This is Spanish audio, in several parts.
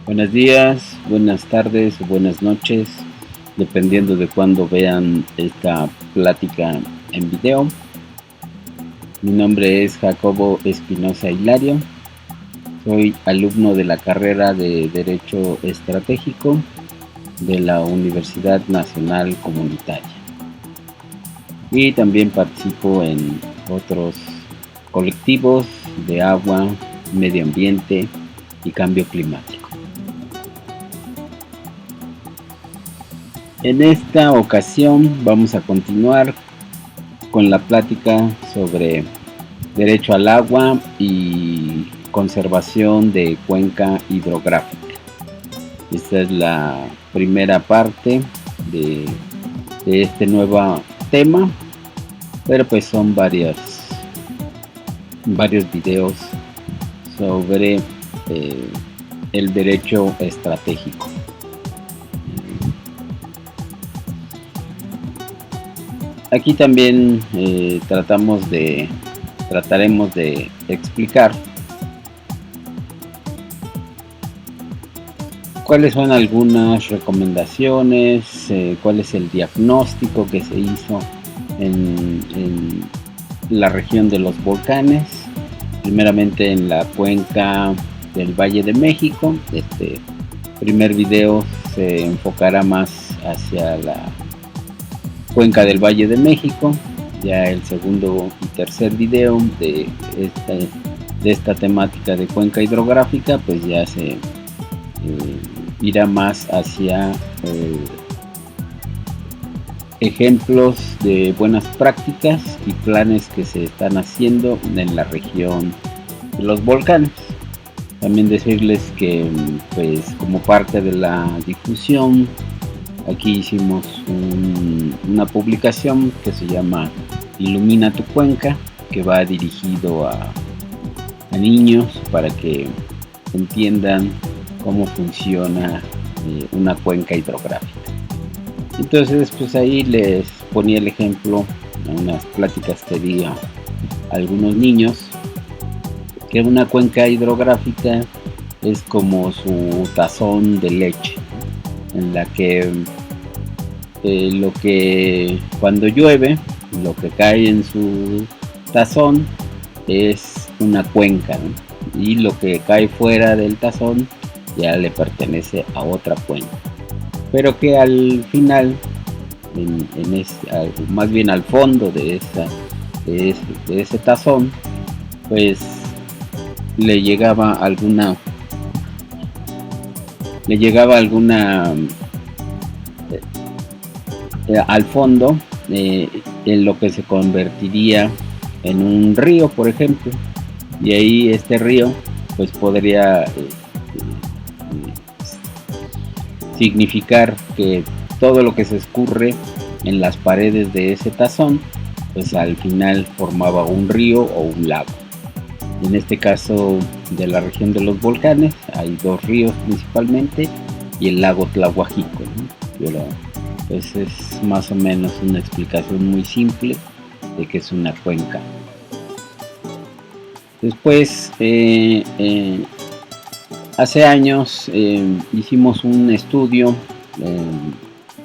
Buenos días, buenas tardes o buenas noches, dependiendo de cuándo vean esta plática en video. Mi nombre es Jacobo Espinosa Hilario, soy alumno de la carrera de Derecho Estratégico de la Universidad Nacional Comunitaria y también participo en otros colectivos de agua, medio ambiente y cambio climático. En esta ocasión vamos a continuar con la plática sobre derecho al agua y conservación de cuenca hidrográfica. Esta es la primera parte de este nuevo tema, pero pues son varios videos sobre el derecho estratégico. Aquí también trataremos de explicar cuáles son algunas recomendaciones, cuál es el diagnóstico que se hizo en la región de los volcanes, primeramente en la cuenca del Valle de México. Este primer video se enfocará más hacia la cuenca del Valle de México. Ya el segundo y tercer video de esta temática de cuenca hidrográfica pues ya se irá más hacia ejemplos de buenas prácticas y planes que se están haciendo en la región de los volcanes. También decirles que pues como parte de la difusión, aquí hicimos una publicación que se llama Ilumina tu Cuenca, que va dirigido a niños para que entiendan cómo funciona una cuenca hidrográfica. Entonces pues ahí les ponía el ejemplo en unas pláticas que di a algunos niños, que una cuenca hidrográfica es como su tazón de leche, en la que cuando llueve, lo que cae en su tazón es una cuenca, ¿no? Y lo que cae fuera del tazón ya le pertenece a otra cuenca, pero que al final, más bien al fondo de ese tazón, pues le llegaba alguna al fondo, en lo que se convertiría en un río, por ejemplo, y ahí este río pues podría significar que todo lo que se escurre en las paredes de ese tazón pues al final formaba un río o un lago. En este caso de la región de los volcanes hay dos ríos principalmente y el lago Tlahuajico, ¿no? Pero pues es más o menos una explicación muy simple de que es una cuenca. Después, hace años hicimos un estudio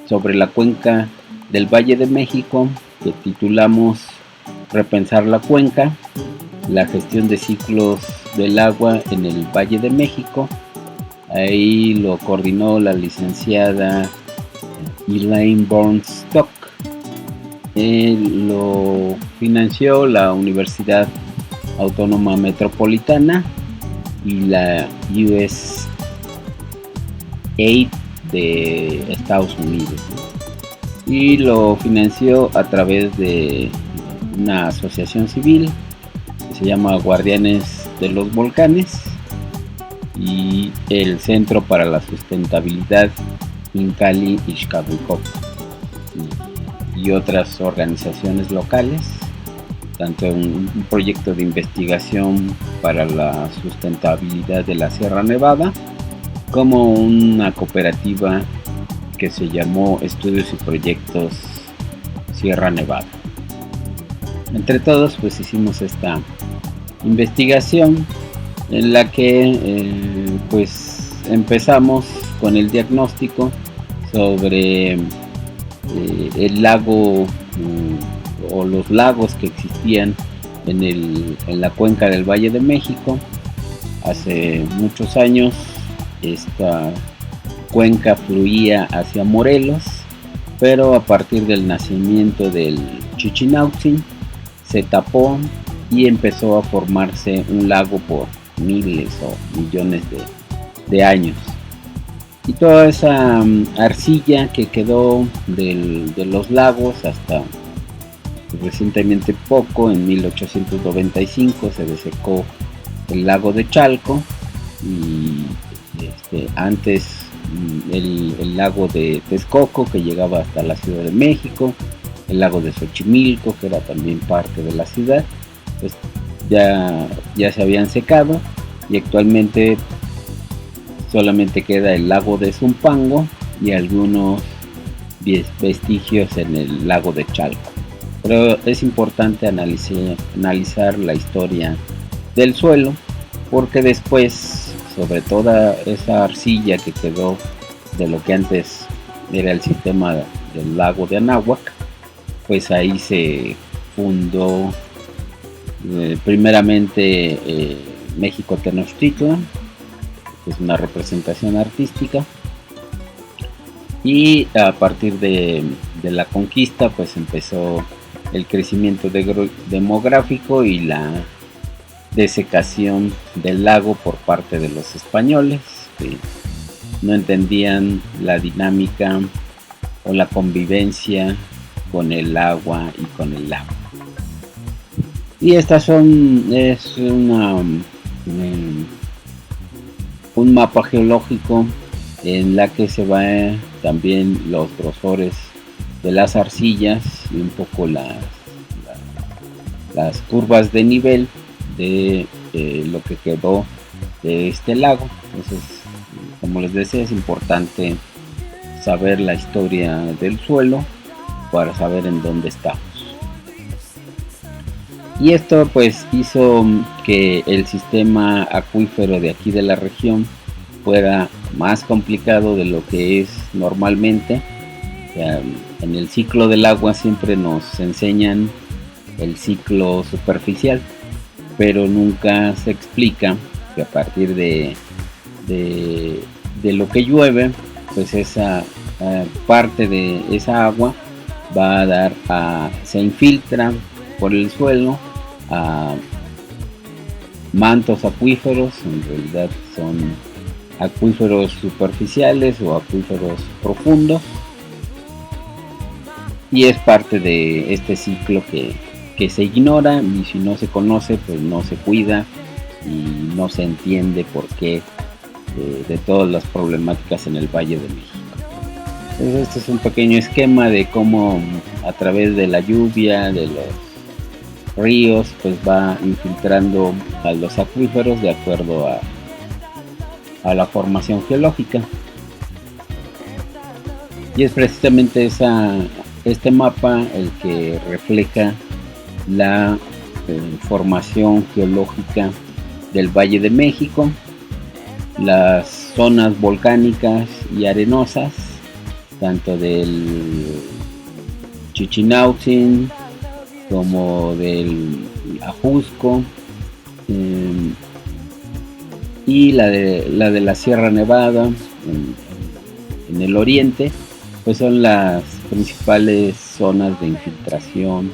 sobre la cuenca del Valle de México que titulamos Repensar la cuenca, la gestión de ciclos del agua en el Valle de México. Ahí lo coordinó la licenciada Elaine Bornstock. Lo financió la Universidad Autónoma Metropolitana y la USAID de Estados Unidos, y lo financió a través de una asociación civil que se llama Guardianes de los Volcanes y el Centro para la Sustentabilidad Incali Ixcahuicop y otras organizaciones locales, tanto un proyecto de investigación para la sustentabilidad de la Sierra Nevada como una cooperativa que se llamó Estudios y Proyectos Sierra Nevada. Entre todos pues hicimos esta investigación en la que pues empezamos con el diagnóstico sobre el lago o los lagos que existían en la cuenca del Valle de México. Hace muchos años esta cuenca fluía hacia Morelos, pero a partir del nacimiento del Chichinautzin se tapó y empezó a formarse un lago por miles o millones de años. Y toda esa arcilla que quedó de los lagos hasta recientemente poco, en 1895 se desecó el lago de Chalco y antes el lago de Texcoco, que llegaba hasta la Ciudad de México, el lago de Xochimilco, que era también parte de la ciudad, pues ya se habían secado y actualmente solamente queda el lago de Zumpango y algunos vestigios en el lago de Chalco. Pero es importante analizar la historia del suelo, porque después, sobre toda esa arcilla que quedó de lo que antes era el sistema del lago de Anáhuac, pues ahí se fundó primeramente México Tenochtitlan, que es una representación artística, y a partir de la conquista pues empezó el crecimiento demográfico y la desecación del lago por parte de los españoles, que no entendían la dinámica o la convivencia con el agua y con el lago. Y estas es un mapa geológico en la que se van también los grosores de las arcillas y un poco las curvas de nivel de lo que quedó de este lago. Entonces, como les decía, es importante saber la historia del suelo para saber en dónde estamos. Y esto pues hizo que el sistema acuífero de aquí de la región fuera más complicado de lo que es normalmente. O sea, en el ciclo del agua siempre nos enseñan el ciclo superficial, pero nunca se explica que a partir de lo que llueve, pues esa parte de esa agua va a se infiltra por el suelo a mantos acuíferos. En realidad son acuíferos superficiales o acuíferos profundos, y es parte de este ciclo que se ignora, y si no se conoce pues no se cuida y no se entiende por qué de todas las problemáticas en el Valle de México. Entonces, este es un pequeño esquema de cómo a través de la lluvia, de los ríos, pues va infiltrando a los acuíferos de acuerdo a la formación geológica. Y es precisamente este mapa el que refleja la formación geológica del Valle de México, las zonas volcánicas y arenosas, tanto del Chichinautzin como del Ajusco, y la de la Sierra Nevada en el oriente, pues son las principales zonas de infiltración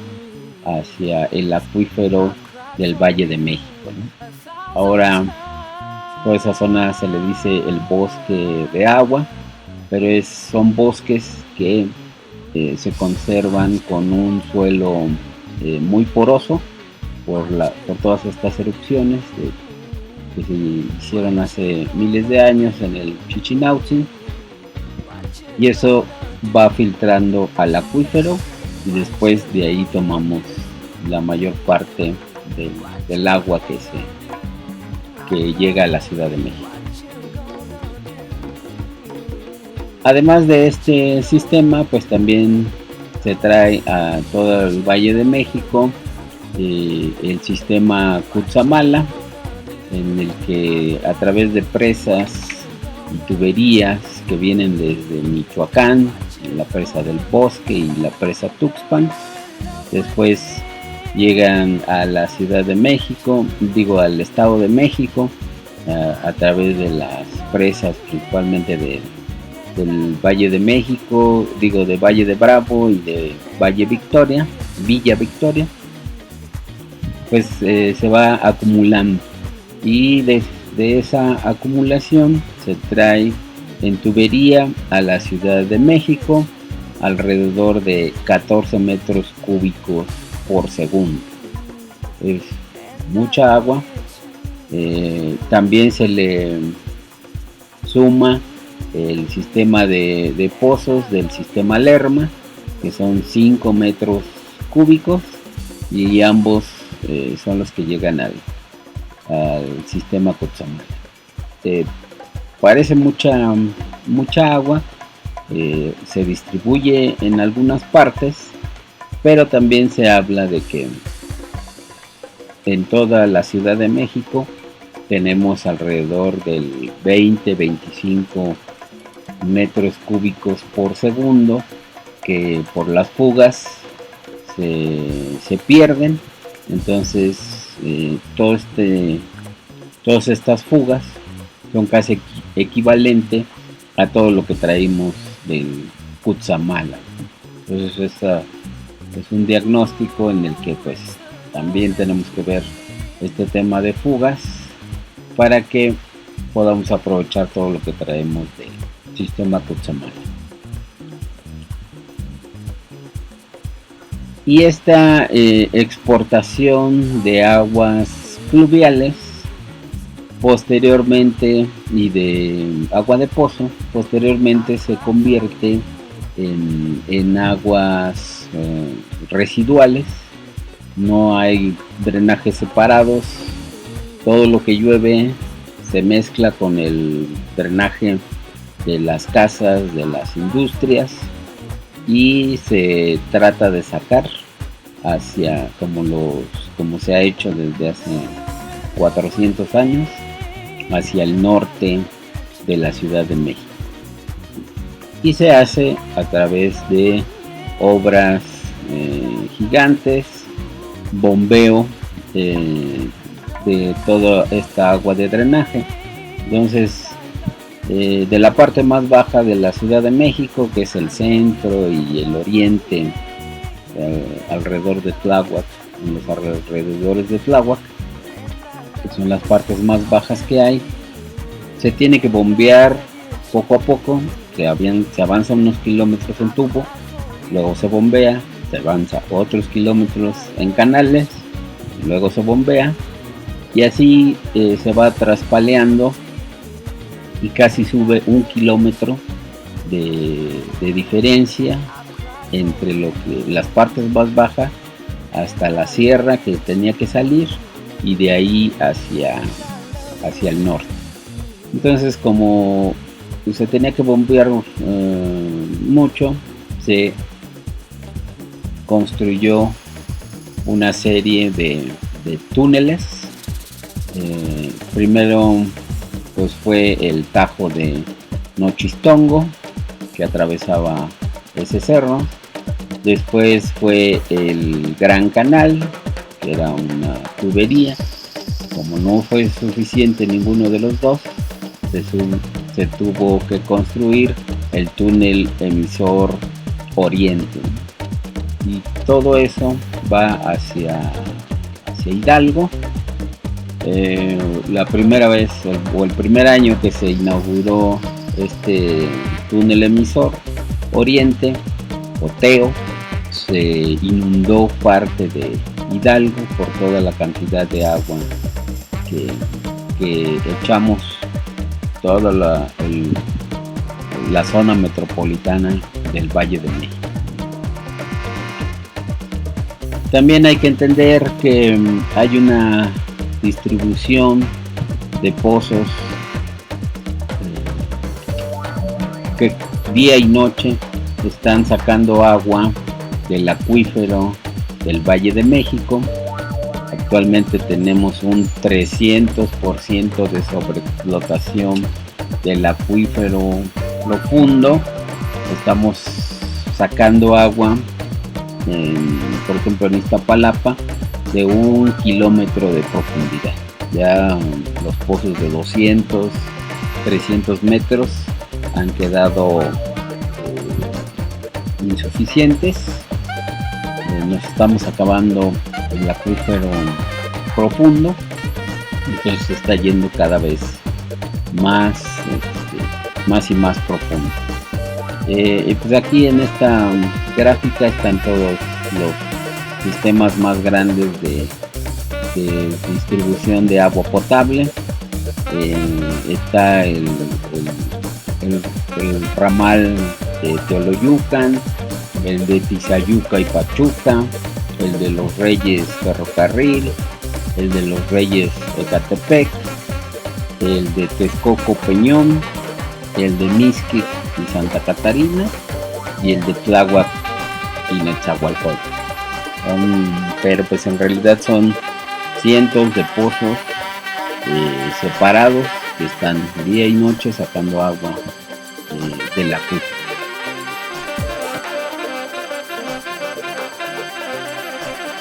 hacia el acuífero del Valle de México, ¿no? Ahora, toda esa zona se le dice el bosque de agua, pero son bosques que se conservan con un suelo muy poroso por todas estas erupciones que se hicieron hace miles de años en el Chichinautzin, y eso va filtrando al acuífero, y después de ahí tomamos la mayor parte del agua que llega a la Ciudad de México. Además de este sistema, pues también se trae a todo el Valle de México el sistema Cutzamala, en el que a través de presas y tuberías que vienen desde Michoacán, la presa del Bosque y la presa Tuxpan. Después llegan a la Ciudad de México, al Estado de México, a través de las presas principalmente del Valle de México, de Valle de Bravo y de Villa Victoria, pues se va acumulando, y de esa acumulación se trae en tubería a la Ciudad de México alrededor de 14 metros cúbicos por segundo. Es mucha agua. También se le suma el sistema de pozos del sistema Lerma, que son 5 metros cúbicos, y ambos son los que llegan al sistema Cutzamala. Parece mucha agua, se distribuye en algunas partes, pero también se habla de que en toda la Ciudad de México tenemos alrededor del 20-25 metros cúbicos por segundo que por las fugas se pierden. Entonces todas estas fugas son casi equivalente a todo lo que traímos del Cutzamala. Entonces es un diagnóstico en el que pues también tenemos que ver este tema de fugas para que podamos aprovechar todo lo que traemos del sistema Cutzamala. Y esta exportación de aguas fluviales posteriormente, y de agua de pozo, posteriormente se convierte en aguas residuales. No hay drenajes separados, todo lo que llueve se mezcla con el drenaje de las casas, de las industrias, y se trata de sacar hacia, como se ha hecho desde hace 400 años, hacia el norte de la Ciudad de México, y se hace a través de obras gigantes, bombeo de toda esta agua de drenaje. Entonces, de la parte más baja de la Ciudad de México, que es el centro y el oriente, alrededor de Tláhuac, en los alrededores de Tláhuac, que son las partes más bajas que hay, se tiene que bombear poco a poco. Se avanza unos kilómetros en tubo, luego se bombea, se avanza otros kilómetros en canales, luego se bombea, y así se va traspaleando, y casi sube 1 kilómetro de diferencia entre las partes más bajas hasta la sierra que tenía que salir, y de ahí hacia el norte. Entonces, como se tenía que bombear mucho, se construyó una serie de túneles. Primero pues fue el Tajo de Nochistongo, que atravesaba ese cerro. Después fue el Gran Canal, que era una tubería. Como no fue suficiente ninguno de los dos, se tuvo que construir el túnel emisor Oriente, y todo eso va hacia Hidalgo. La primera vez, o el primer año que se inauguró este túnel emisor Oriente, Oteo, se inundó parte de Hidalgo por toda la cantidad de agua que echamos toda la zona metropolitana del Valle de México. También hay que entender que hay una distribución de pozos que día y noche están sacando agua del acuífero del Valle de México. Actualmente tenemos un 300% de sobreexplotación del acuífero profundo. Estamos sacando agua, por ejemplo en Iztapalapa, de 1 kilómetro de profundidad. Ya los pozos de 200, 300 metros han quedado insuficientes. Nos estamos acabando el acuífero profundo, entonces se está yendo cada vez más y más profundo. Y pues aquí en esta gráfica están todos los sistemas más grandes de distribución de agua potable. Está el ramal de Teoloyucan, el de Tizayuca y Pachuca, el de los Reyes Ferrocarril, el de los Reyes Ecatepec, el de Texcoco Peñón, el de Mixquic y Santa Catarina, y el de Tláhuac y Nezahualcóyotl. Pero pues en realidad son cientos de pozos separados que están día y noche sacando agua del acuífero.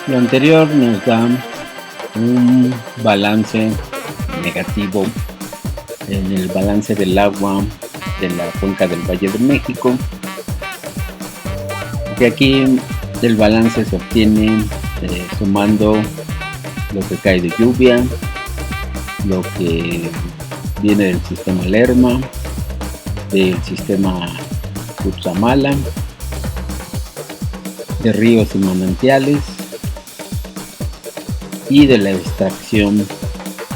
Lo anterior nos da un balance negativo en el balance del agua de la cuenca del Valle de México, que aquí el balance se obtiene sumando lo que cae de lluvia, lo que viene del sistema Lerma, del sistema Cutzamala, de ríos y manantiales, y de la extracción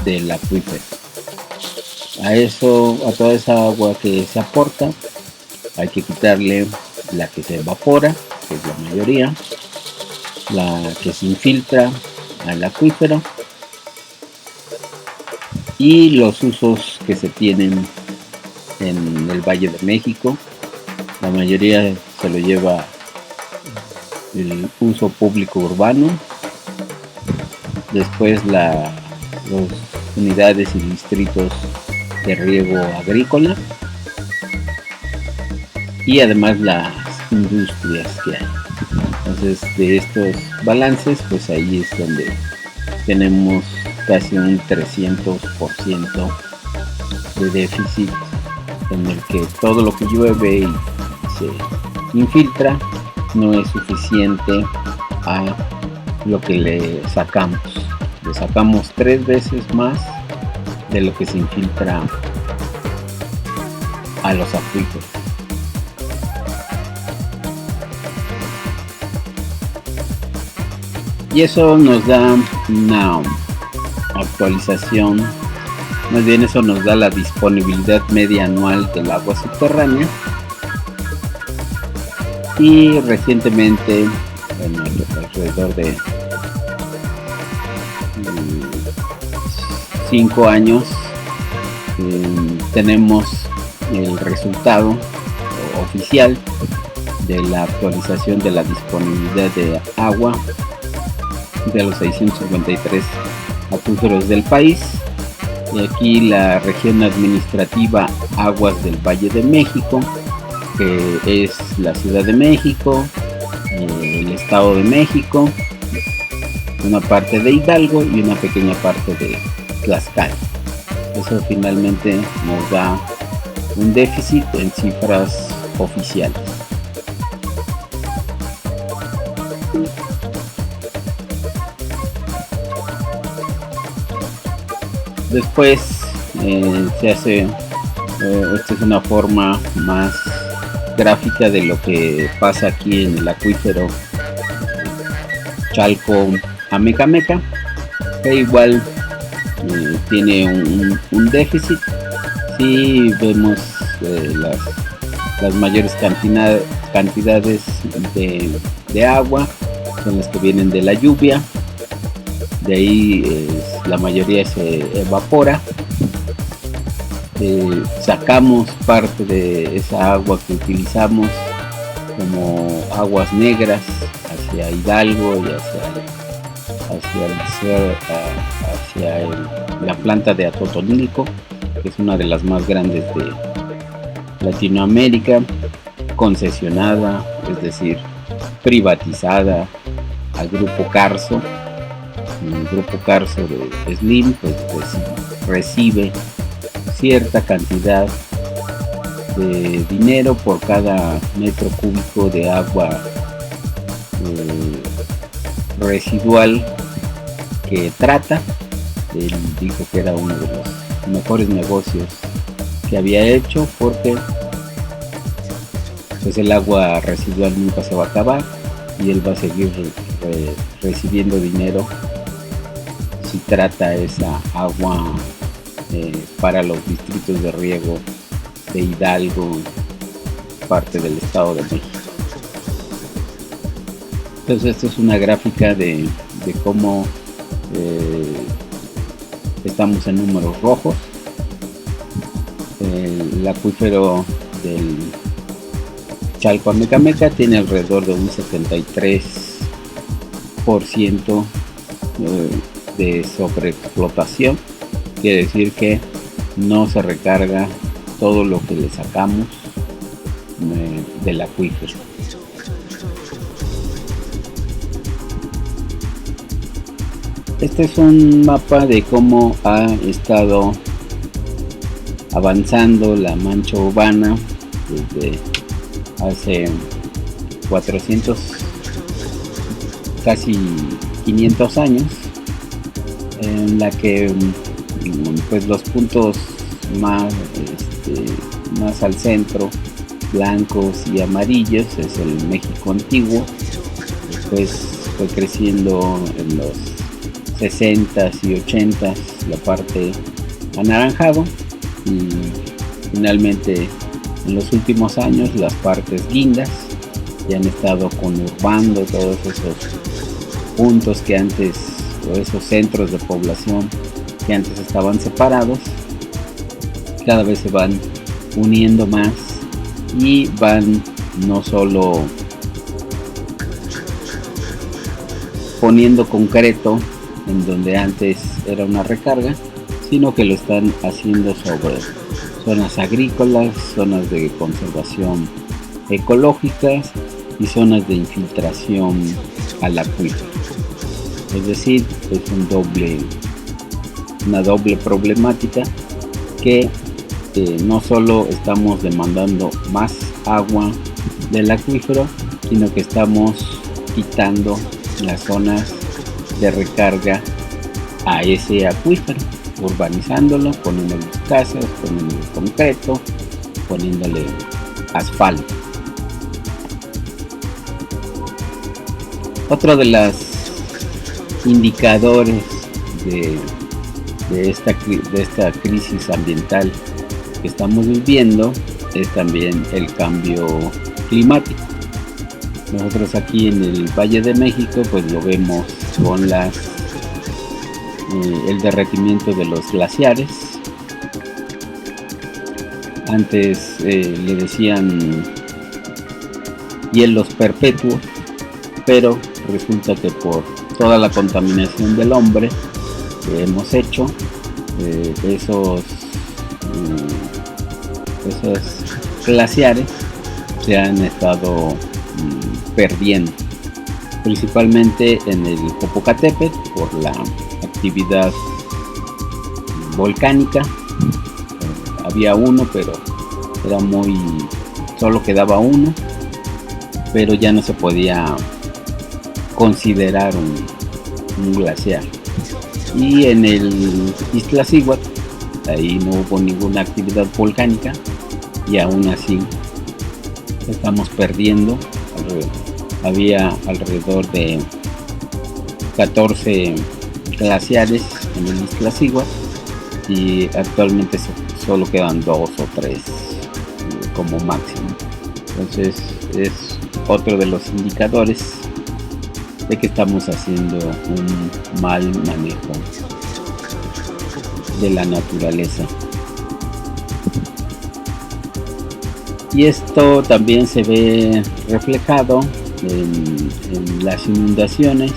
del acuífero. A toda esa agua que se aporta hay que quitarle la que se evapora, que es la mayoría, la que se infiltra al acuífero, y los usos que se tienen en el Valle de México. La mayoría se lo lleva el uso público urbano, después las unidades y distritos de riego agrícola, y además las industrias que hay. Entonces, de estos balances, pues ahí es donde tenemos casi un 300% de déficit, en el que todo lo que llueve y se infiltra no es suficiente a lo que le sacamos. Le sacamos 3 veces más de lo que se infiltra a los acuíferos. Y eso nos da una actualización, más bien eso nos da la disponibilidad media anual del agua subterránea. Y recientemente, alrededor de 5 años, tenemos el resultado oficial de la actualización de la disponibilidad de agua de los 653 acuíferos del país. Y aquí la región administrativa Aguas del Valle de México, que es la Ciudad de México, el Estado de México, una parte de Hidalgo y una pequeña parte de Tlaxcala. Eso finalmente nos da un déficit en cifras oficiales. Después se hace, esta es una forma más gráfica de lo que pasa aquí en el acuífero Chalco Amecameca, que igual tiene un déficit. Si vemos las mayores cantidades de agua son las que vienen de la lluvia, de ahí la mayoría se evapora. Sacamos parte de esa agua que utilizamos como aguas negras hacia Hidalgo y hacia la planta de Atotonilco, que es una de las más grandes de Latinoamérica, concesionada, es decir, privatizada al Grupo Carso. El Grupo Carso de Slim pues recibe cierta cantidad de dinero por cada metro cúbico de agua residual que trata. Él dijo que era uno de los mejores negocios que había hecho, porque pues el agua residual nunca se va a acabar y él va a seguir recibiendo dinero si trata esa agua para los distritos de riego de Hidalgo, parte del Estado de México. Entonces esto es una gráfica de cómo estamos en números rojos. El acuífero del Chalco Amecameca tiene alrededor de un 73% de sobreexplotación. Quiere decir que no se recarga todo lo que le sacamos del acuífero. Este es un mapa de cómo ha estado avanzando la mancha urbana desde hace 400, casi 500 años, en la que pues los puntos más al centro, blancos y amarillos, es el México antiguo. Después fue creciendo en los 60s y 80s la parte anaranjado, y finalmente en los últimos años las partes guindas ya han estado conurbando todos esos puntos que antes, o esos centros de población que antes estaban separados. Cada vez se van uniendo más y van no solo poniendo concreto en donde antes era una recarga, sino que lo están haciendo sobre zonas agrícolas, zonas de conservación ecológicas y zonas de infiltración al acuífero. Es decir, es una doble problemática, que no solo estamos demandando más agua del acuífero, sino que estamos quitando las zonas de recarga a ese acuífero, urbanizándolo, poniéndole casas, poniéndole concreto, poniéndole asfalto. Otro de los indicadores de esta crisis ambiental que estamos viviendo es también el cambio climático. Nosotros aquí en el Valle de México pues lo vemos con el derretimiento de los glaciares. Antes le decían hielos perpetuos, pero resulta que por toda la contaminación del hombre que hemos hecho, esos glaciares se han estado perdiendo, principalmente en el Popocatépetl por la actividad volcánica. Había uno, pero era solo quedaba uno, pero ya no se podía considerar un glaciar. Y en el Iztaccíhuatl, ahí no hubo ninguna actividad volcánica, y aún así estamos perdiendo. Había alrededor de 14 glaciares en el Iztaccíhuatl y actualmente solo quedan 2 o 3 como máximo. Entonces es otro de los indicadores de que estamos haciendo un mal manejo de la naturaleza. Y esto también se ve reflejado en las inundaciones,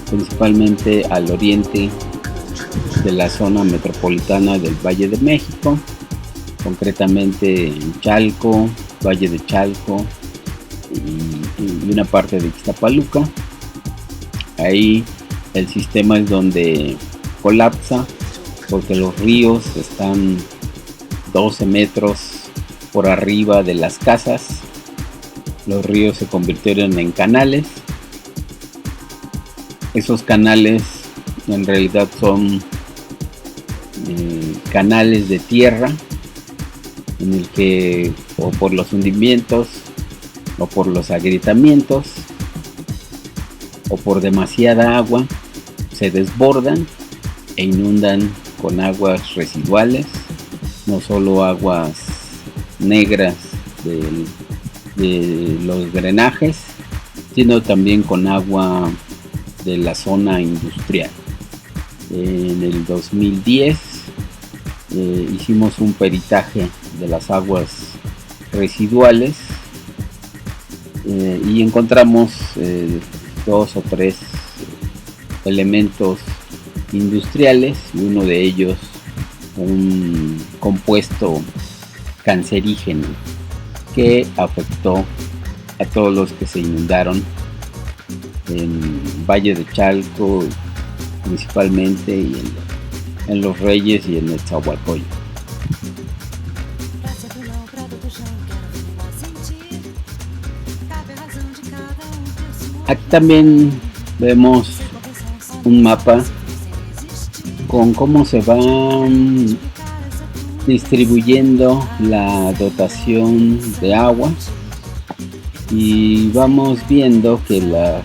principalmente al oriente de la zona metropolitana del Valle de México, concretamente en Chalco, Valle de Chalco y una parte de Ixtapaluca. Ahí el sistema es donde colapsa porque los ríos están 12 metros por arriba de las casas. Los ríos se convirtieron en canales. Esos canales en realidad son canales de tierra en el que o por los hundimientos o por los agrietamientos o por demasiada agua se desbordan e inundan con aguas residuales, no solo aguas negras de los drenajes, sino también con agua de la zona industrial. En el 2010 hicimos un peritaje de las aguas residuales y encontramos 2 o 3 elementos industriales, y uno de ellos un compuesto cancerígeno que afectó a todos los que se inundaron en Valle de Chalco principalmente, y en Los Reyes y en Nezahualcóyotl. Aquí también vemos un mapa con cómo se va distribuyendo la dotación de agua, y vamos viendo que las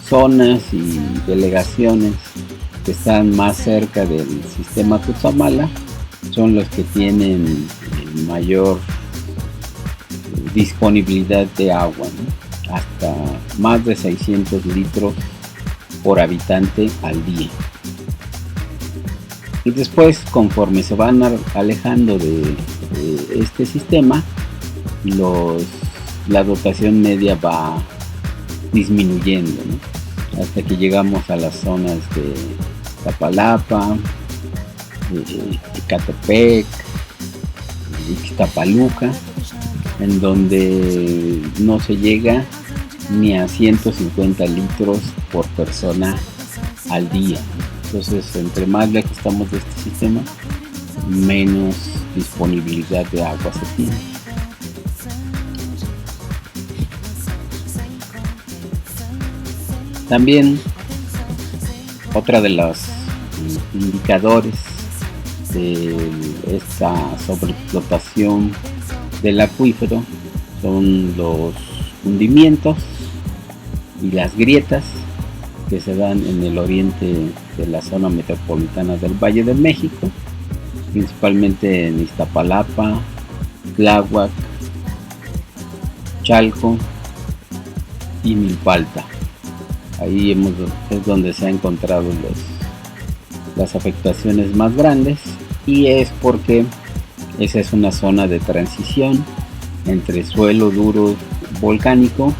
zonas y delegaciones que están más cerca del sistema Cutzamala son los que tienen mayor disponibilidad de agua, ¿no? Hasta más de 600 litros por habitante al día. Y después, conforme se van alejando de este sistema, la dotación media va disminuyendo, ¿no? Hasta que llegamos a las zonas de Iztapalapa, Ecatepec, Ixtapaluca, en donde no se llega ni a 150 litros por persona al día. Entonces, entre más lejos estamos de este sistema, menos disponibilidad de agua se tiene. También otra de los indicadores de esta sobreexplotación del acuífero son los hundimientos y las grietas que se dan en el oriente de la zona metropolitana del Valle de México, principalmente en Iztapalapa, Tláhuac, Chalco y Milpalta. Ahí es donde se han encontrado las afectaciones más grandes, y es porque esa es una zona de transición entre suelo duro volcánico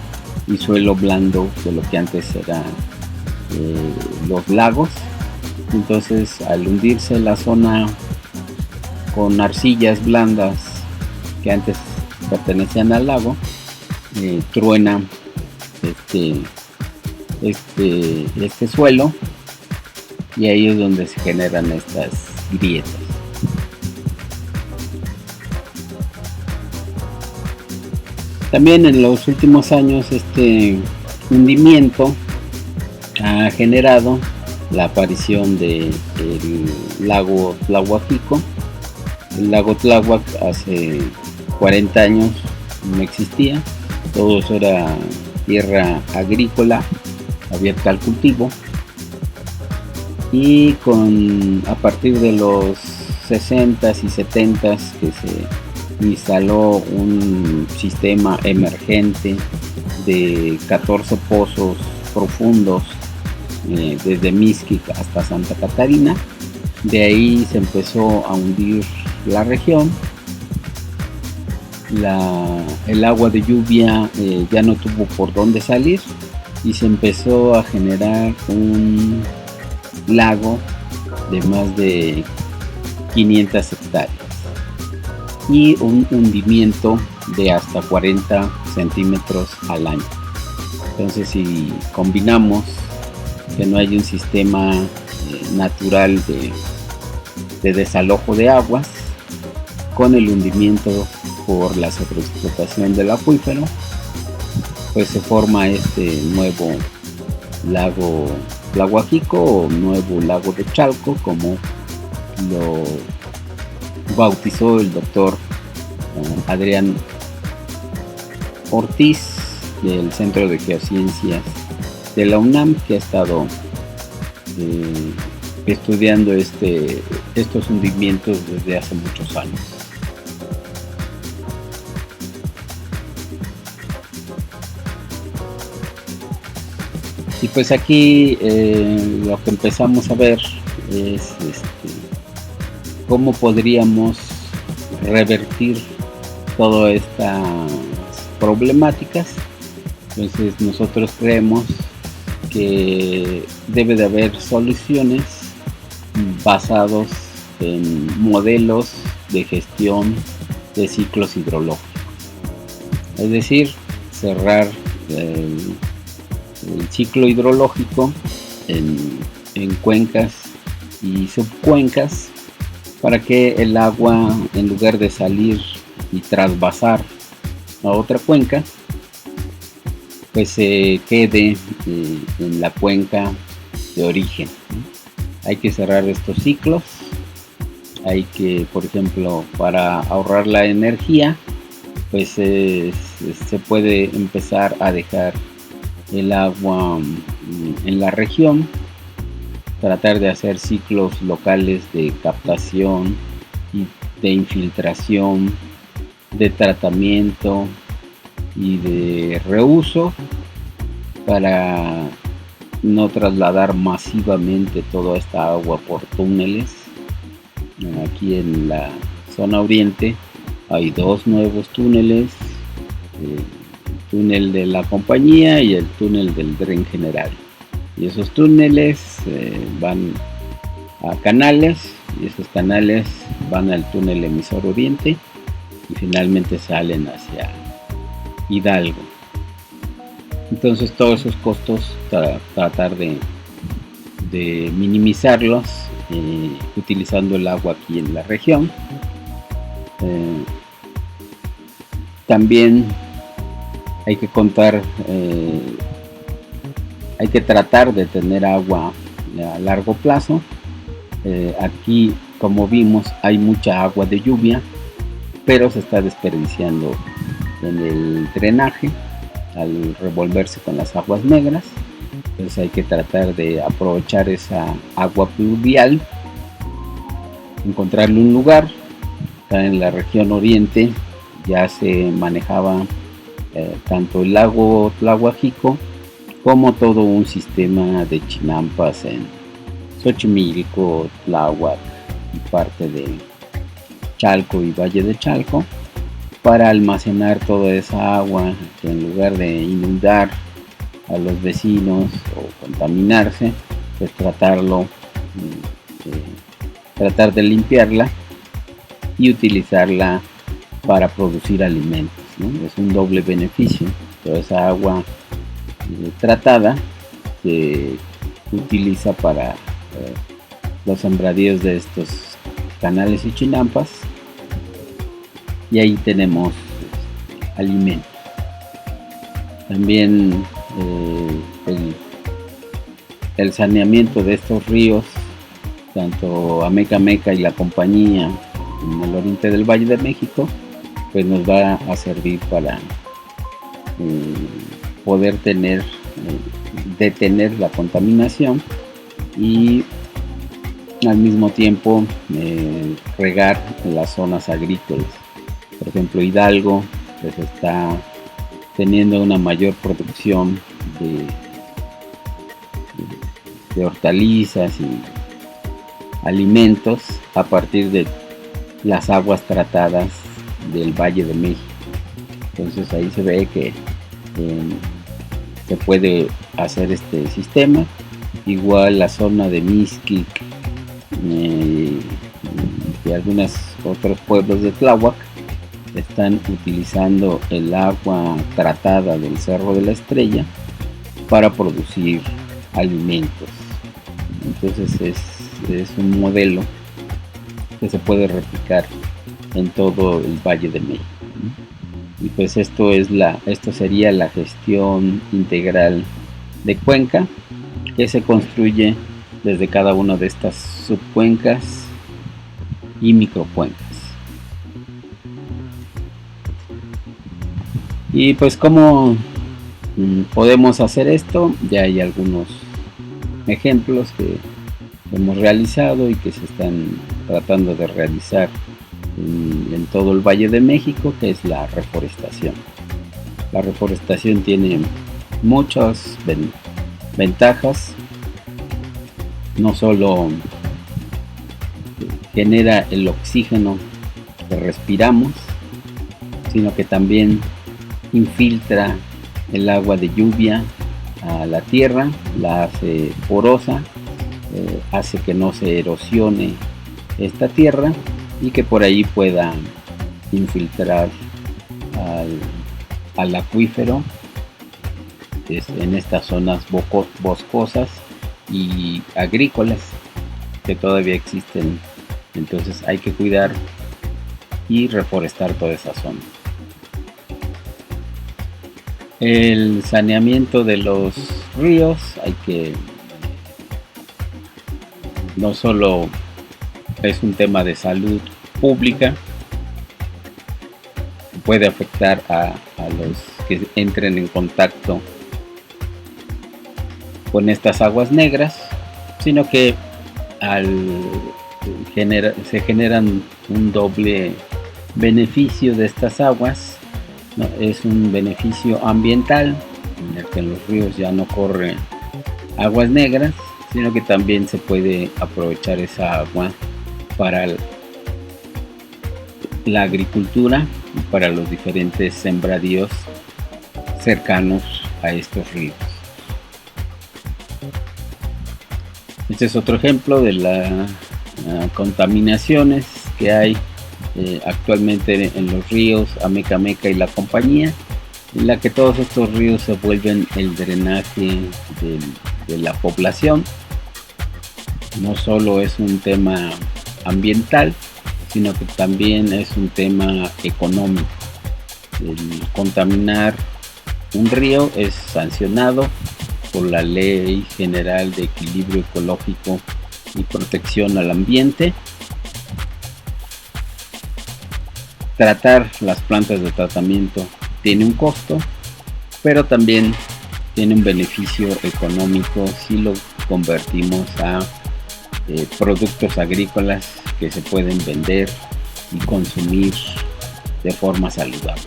y suelo blando de lo que antes eran los lagos. Entonces, al hundirse la zona con arcillas blandas que antes pertenecían al lago, truena este suelo, y ahí es donde se generan estas grietas. También en los últimos años este hundimiento ha generado la aparición del lago Tlahuaquico. El lago Tláhuac hace 40 años no existía, todo eso era tierra agrícola abierta al cultivo, y a partir de los 60s y 70s que se instaló un sistema emergente de 14 pozos profundos desde Mixquic hasta Santa Catarina. De ahí se empezó a hundir la región. El agua de lluvia ya no tuvo por dónde salir, y se empezó a generar un lago de más de 500 hectáreas y un hundimiento de hasta 40 centímetros al año. Entonces, si combinamos que no hay un sistema natural de desalojo de aguas con el hundimiento por la sobreexplotación del acuífero, pues se forma este nuevo lago Tlahuajico o nuevo lago de Chalco, como lo bautizó el doctor Adrián Ortiz del Centro de Geociencias de la UNAM, que ha estado estudiando estos hundimientos desde hace muchos años. Y pues aquí lo que empezamos a ver es cómo podríamos revertir todas estas problemáticas. Entonces nosotros creemos que debe de haber soluciones basados en modelos de gestión de ciclos hidrológicos, es decir, cerrar el ciclo hidrológico en cuencas y subcuencas para que el agua, en lugar de salir y trasvasar a otra cuenca, pues se quede en la cuenca de origen. Hay que cerrar estos ciclos. Hay que, por ejemplo, para ahorrar la energía, pues se puede empezar a dejar el agua en la región, tratar de hacer ciclos locales de captación y de infiltración, de tratamiento y de reuso, para no trasladar masivamente toda esta agua por túneles. Aquí en la zona oriente hay dos nuevos túneles, el túnel de la compañía y el túnel del Dren General, y esos túneles van a canales, y esos canales van al túnel emisor oriente y finalmente salen hacia Hidalgo. Entonces todos esos costos tratar de minimizarlos utilizando el agua aquí en la región. También hay que contar, hay que tratar de tener agua a largo plazo. Aquí, como vimos, hay mucha agua de lluvia, pero se está desperdiciando en el drenaje al revolverse con las aguas negras. Entonces hay que tratar de aprovechar esa agua pluvial, encontrarle un lugar. En la región oriente ya se manejaba tanto el lago Tlahuajico como todo un sistema de chinampas en Xochimilco, Tláhuac y parte de Chalco y Valle de Chalco, para almacenar toda esa agua, que en lugar de inundar a los vecinos o contaminarse, pues tratar de limpiarla y utilizarla para producir alimentos, ¿no? Es un doble beneficio. Toda esa agua tratada se utiliza para los sembradíos de estos canales y chinampas, y ahí tenemos alimentos. También el saneamiento de estos ríos, tanto Amecameca y la compañía en el oriente del Valle de México, pues nos va a servir para poder detener la contaminación y al mismo tiempo regar las zonas agrícolas. Por ejemplo, Hidalgo pues está teniendo una mayor producción de hortalizas y alimentos a partir de las aguas tratadas del Valle de México. Entonces ahí se ve que se puede hacer este sistema igual la zona de Mixquic y algunos otros pueblos de Tláhuac están utilizando el agua tratada del Cerro de la Estrella para producir alimentos. Entonces es un modelo que se puede replicar en todo el Valle de México, ¿no? Y pues esto sería la gestión integral de cuenca, que se construye desde cada una de estas subcuencas y microcuencas. Y pues cómo podemos hacer esto, ya hay algunos ejemplos que hemos realizado y que se están tratando de realizar en todo el Valle de México, que es la reforestación. La reforestación tiene muchas ventajas, no solo genera el oxígeno que respiramos, sino que también infiltra el agua de lluvia a la tierra, la hace porosa, hace que no se erosione esta tierra y que por ahí pueda infiltrar al acuífero en estas zonas boscosas y agrícolas que todavía existen. Entonces hay que cuidar y reforestar toda esa zona. El saneamiento de los ríos, no solo es un tema de salud pública, puede afectar a los que entren en contacto con estas aguas negras, sino que se generan un doble beneficio de estas aguas, ¿no? Es un beneficio ambiental, en el que en los ríos ya no corren aguas negras, sino que también se puede aprovechar esa agua para la agricultura y para los diferentes sembradíos cercanos a estos ríos. Este es otro ejemplo de las contaminaciones que hay actualmente en los ríos Amecameca y La Compañía, en la que todos estos ríos se vuelven el drenaje de la población. No solo es un tema ambiental, sino que también es un tema económico. El contaminar un río es sancionado por la Ley General de Equilibrio Ecológico y Protección al Ambiente. Tratar las plantas de tratamiento tiene un costo, pero también tiene un beneficio económico si lo convertimos a productos agrícolas que se pueden vender y consumir de forma saludable.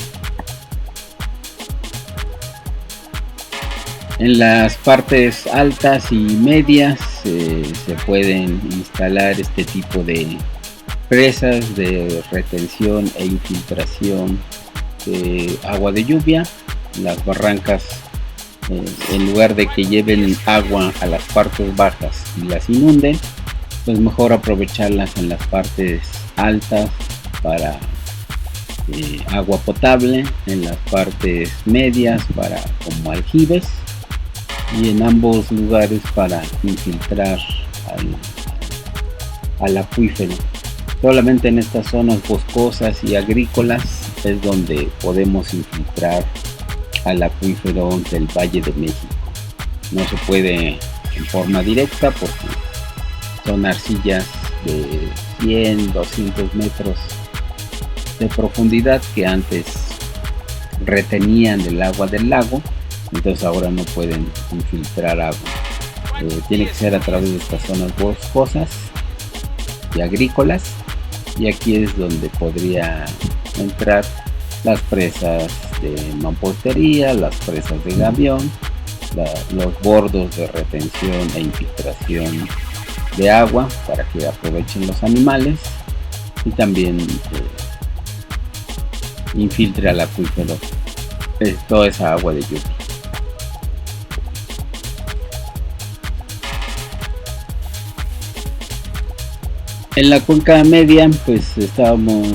En las partes altas y medias se pueden instalar este tipo de presas de retención e infiltración de agua de lluvia. Las barrancas, en lugar de que lleven agua a las partes bajas y las inunden, pues mejor aprovecharlas en las partes altas para agua potable, en las partes medias para como aljibes, y en ambos lugares para infiltrar al acuífero. Solamente en estas zonas boscosas y agrícolas es donde podemos infiltrar al acuífero del Valle de México. No se puede en forma directa porque son arcillas de 100, 200 metros de profundidad que antes retenían el agua del lago, entonces ahora no pueden infiltrar agua. Tiene que ser a través de estas zonas boscosas y agrícolas, y aquí es donde podría entrar las presas de mampostería, las presas de gavión, los bordos de retención e infiltración de agua para que aprovechen los animales, y también infiltre al acuífero toda esa agua de lluvia. En la cuenca media pues estábamos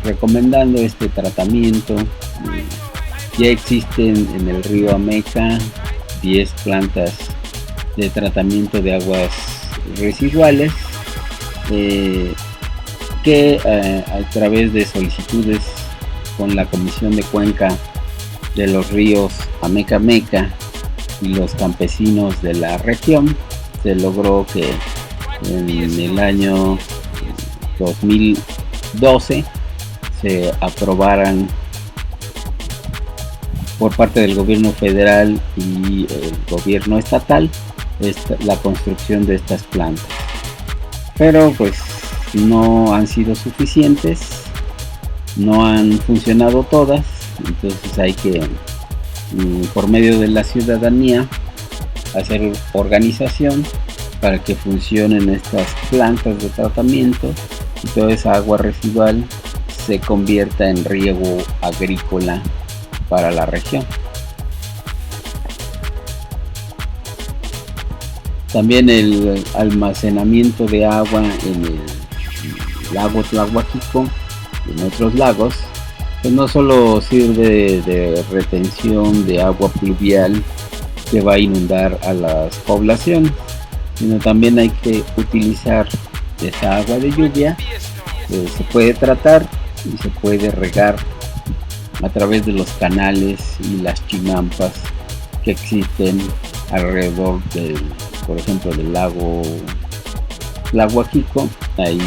recomendando este tratamiento. Ya existen en el río Ameca 10 plantas de tratamiento de aguas residuales que a través de solicitudes con la Comisión de Cuenca de los ríos Ameca Meca y los campesinos de la región se logró que en el año 2012 se aprobaran por parte del gobierno federal y el gobierno estatal la construcción de estas plantas, pero pues no han sido suficientes, no han funcionado todas. Entonces hay que por medio de la ciudadanía hacer organización para que funcionen estas plantas de tratamiento y toda esa agua residual se convierta en riego agrícola para la región. También el almacenamiento de agua en el lago Tlahuaquico y en otros lagos, pues no solo sirve de retención de agua pluvial que va a inundar a las poblaciones, sino también hay que utilizar esa agua de lluvia que se puede tratar y se puede regar a través de los canales y las chinampas que existen alrededor del, por ejemplo, del lago Tlahuaquico. Ahí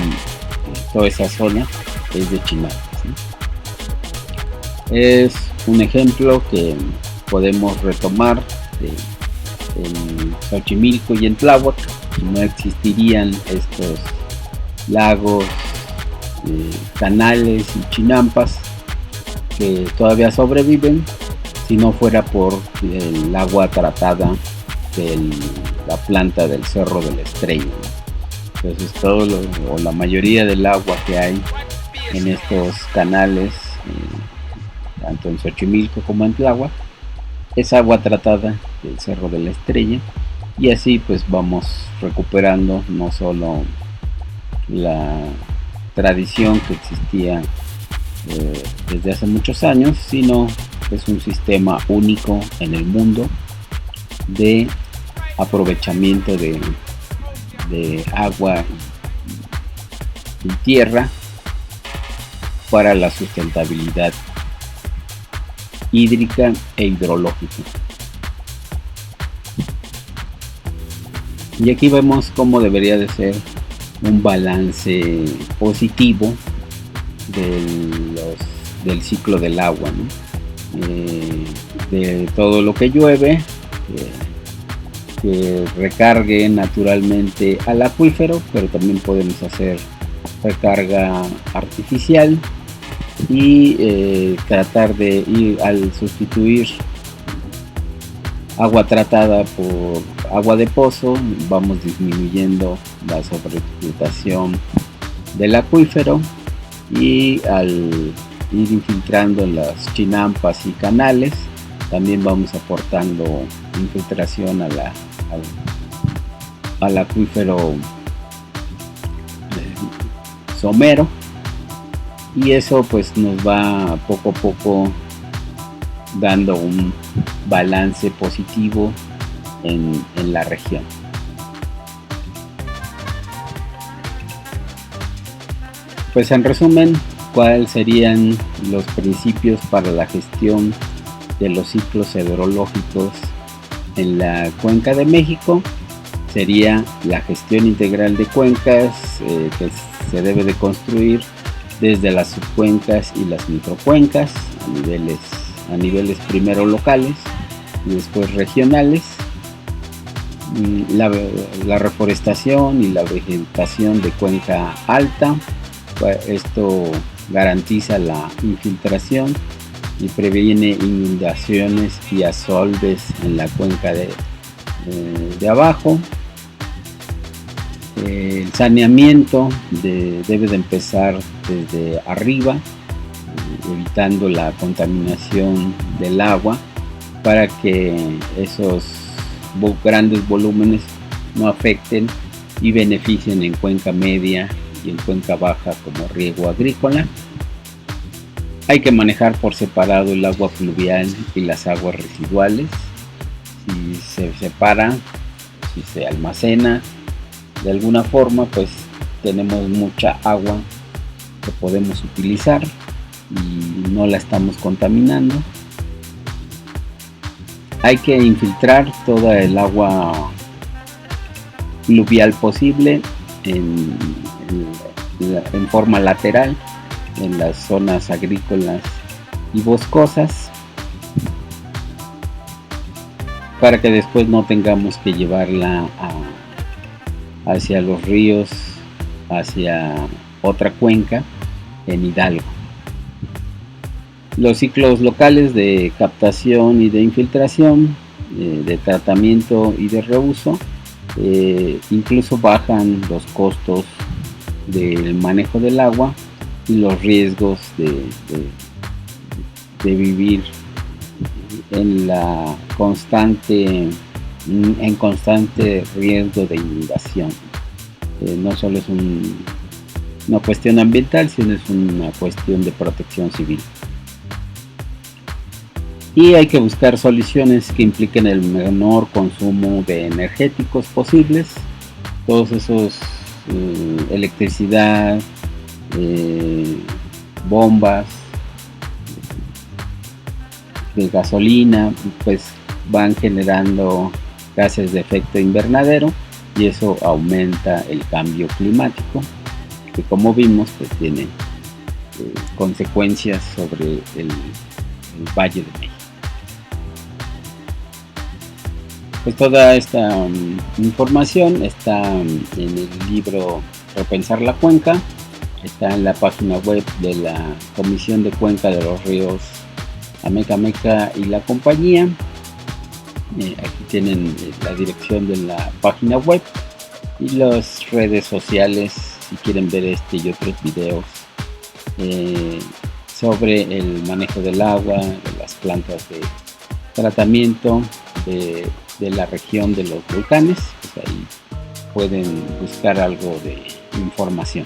toda esa zona es de chinampas, ¿no? Es un ejemplo que podemos retomar en Xochimilco y en Tláhuac. No existirían estos lagos, canales y chinampas que todavía sobreviven si no fuera por el agua tratada de la planta del Cerro de la Estrella. Entonces o la mayoría del agua que hay en estos canales, tanto en Xochimilco como en Tláhuac, es agua tratada del Cerro de la Estrella, y así pues vamos recuperando no solo la tradición que existía desde hace muchos años, sino es un sistema único en el mundo de aprovechamiento de agua y tierra para la sustentabilidad hídrica e hidrológica. Y aquí vemos cómo debería de ser un balance positivo del ciclo del agua, ¿no? De todo lo que llueve, que recargue naturalmente al acuífero, pero también podemos hacer recarga artificial y tratar de ir al sustituir agua tratada por agua de pozo, vamos disminuyendo la sobreexplotación del acuífero, y al ir infiltrando en las chinampas y canales también vamos aportando infiltración al acuífero somero, y eso pues nos va poco a poco dando un balance positivo en la región. Pues en resumen, ¿cuáles serían los principios para la gestión de los ciclos hidrológicos en la Cuenca de México? Sería la gestión integral de cuencas, que se debe de construir desde las subcuencas y las microcuencas a niveles primero locales y después regionales. La reforestación y la vegetación de cuenca alta, esto garantiza la infiltración y previene inundaciones y asolves en la cuenca de abajo. El saneamiento debe de empezar desde arriba, evitando la contaminación del agua para que esos grandes volúmenes no afecten y beneficien en cuenca media y en cuenca baja como riego agrícola. Hay que manejar por separado el agua fluvial y las aguas residuales. Si se separa, si se almacena de alguna forma, pues tenemos mucha agua que podemos utilizar y no la estamos contaminando. Hay que infiltrar toda el agua fluvial posible en forma lateral en las zonas agrícolas y boscosas, para que después no tengamos que llevarla hacia los ríos, hacia otra cuenca en Hidalgo. Los ciclos locales de captación y de infiltración, de tratamiento y de reuso, incluso bajan los costos del manejo del agua y los riesgos de vivir en constante riesgo de inundación. No solo es una cuestión ambiental, sino es una cuestión de protección civil. Y hay que buscar soluciones que impliquen el menor consumo de energéticos posibles. Todos esos electricidad, bombas de gasolina, pues van generando gases de efecto invernadero y eso aumenta el cambio climático, que como vimos pues tiene consecuencias sobre el Valle de México. Pues toda esta información está en el libro Repensar la Cuenca, está en la página web de la Comisión de Cuenca de los Ríos Amecameca y la compañía. Aquí tienen la dirección de la página web y las redes sociales si quieren ver este y otros videos sobre el manejo del agua, de las plantas de tratamiento de la región de los volcanes. Pues ahí pueden buscar algo de información.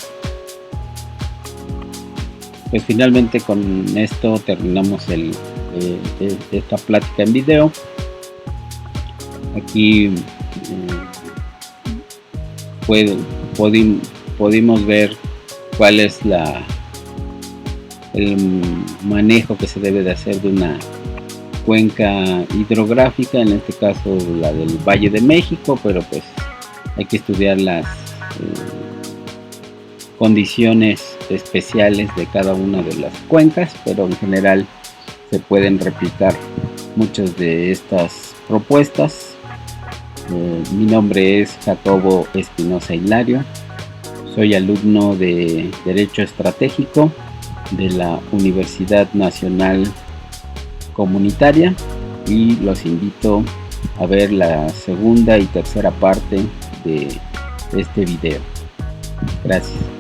Pues finalmente con esto terminamos esta plática en video. Aquí pudimos ver cuál es el manejo que se debe de hacer de una cuenca hidrográfica, en este caso la del Valle de México, pero pues hay que estudiar las condiciones especiales de cada una de las cuencas, pero en general se pueden replicar muchas de estas propuestas. Mi nombre es Jacobo Espinosa Hilario, soy alumno de Derecho Estratégico de la Universidad Nacional Comunitaria y los invito a ver la segunda y tercera parte de este video. Gracias.